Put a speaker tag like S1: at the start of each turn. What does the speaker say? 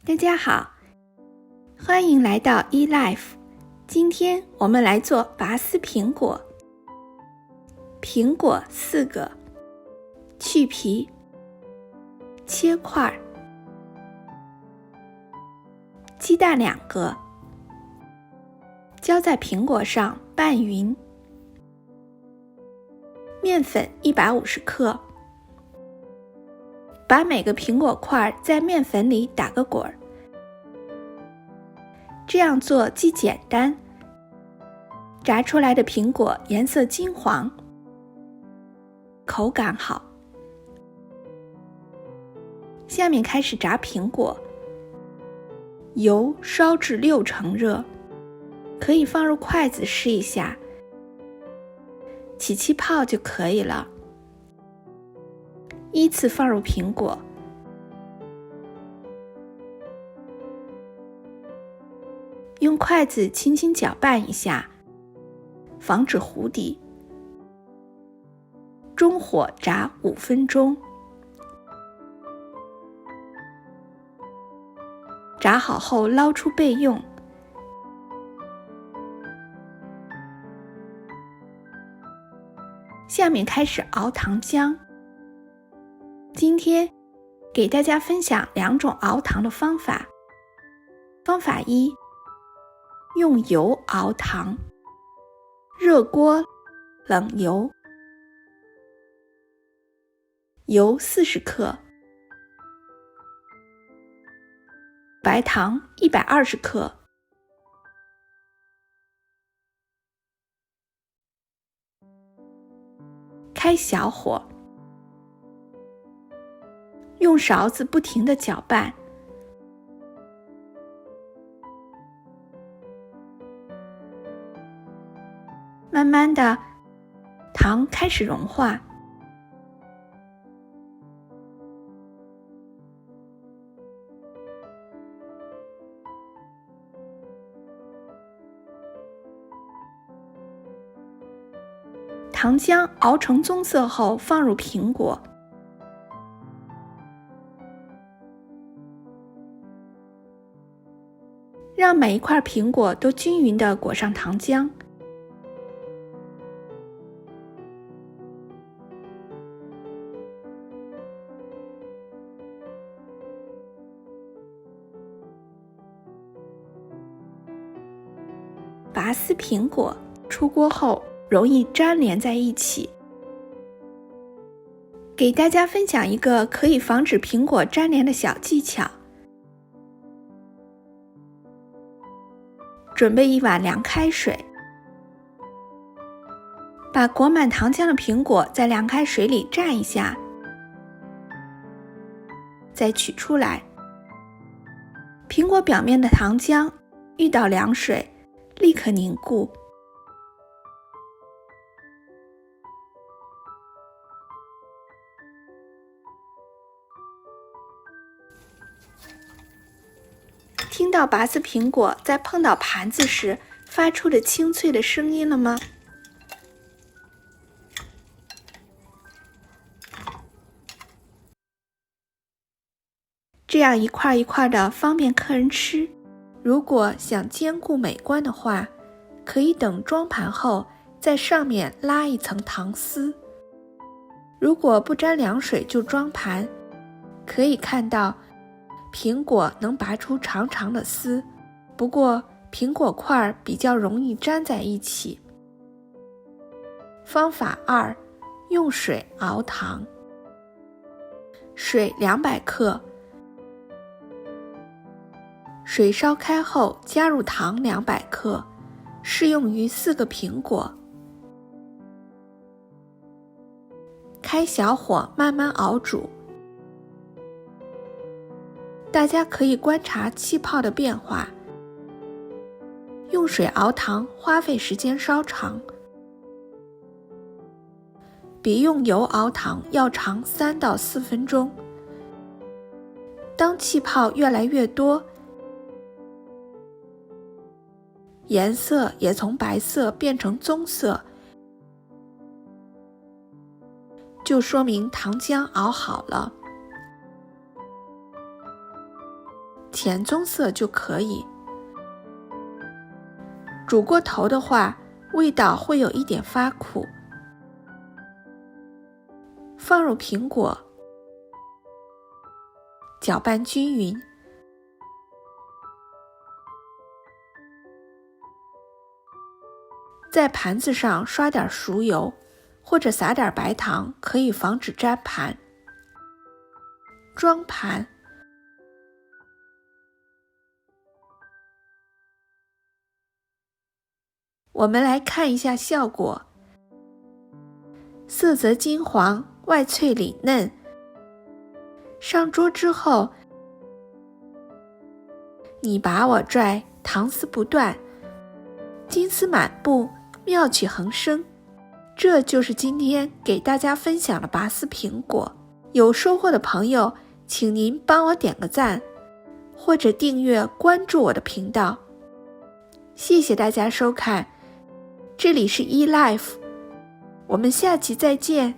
S1: 大家好，欢迎来到 eLife。 今天我们来做拔丝苹果。苹果4个，去皮，切块，鸡蛋2个，浇在苹果上拌匀，面粉150克。把每个苹果块在面粉里打个滚儿，这样做既简单，炸出来的苹果颜色金黄，口感好。下面开始炸苹果，油烧至6成热，可以放入筷子试一下，起气泡就可以了。依次放入苹果，用筷子轻轻搅拌一下，防止糊底。中火炸5分钟。炸好后捞出备用。下面开始熬糖浆。今天给大家分享2种熬糖的方法。方法1，用油熬糖。热锅冷油，油40克，白糖120克，开小火，用勺子不停地搅拌，慢慢的，糖开始融化。糖浆熬成棕色后放入苹果，让每一块苹果都均匀地裹上糖浆。拔丝苹果出锅后容易粘连在一起。给大家分享一个可以防止苹果粘连的小技巧。准备1碗凉开水，把裹满糖浆的苹果在凉开水里蘸一下，再取出来。苹果表面的糖浆遇到凉水，立刻凝固。听到拔丝苹果在碰到盘子时发出的清脆的声音了吗？这样一块一块的方便客人吃。如果想兼顾美观的话，可以等装盘后在上面拉一层糖丝。如果不沾凉水就装盘，可以看到苹果能拔出长长的丝，不过苹果块比较容易粘在一起。方法2，用水熬糖。水200克，水烧开后加入糖200克，适用于4个苹果。开小火慢慢熬煮。大家可以观察气泡的变化。用水熬糖花费时间稍长，比用油熬糖要长3到4分钟。当气泡越来越多，颜色也从白色变成棕色，就说明糖浆熬好了。浅棕色就可以。煮过头的话，味道会有一点发苦。放入苹果，搅拌均匀。在盘子上刷点熟油，或者撒点白糖，可以防止粘盘。装盘，我们来看一下效果。色泽金黄，外脆里嫩。上桌之后，你拔我拽，糖丝不断，金丝满布，妙趣横生。这就是今天给大家分享的拔丝苹果。有收获的朋友，请您帮我点个赞，或者订阅关注我的频道。谢谢大家收看，这里是eLife，我们下期再见。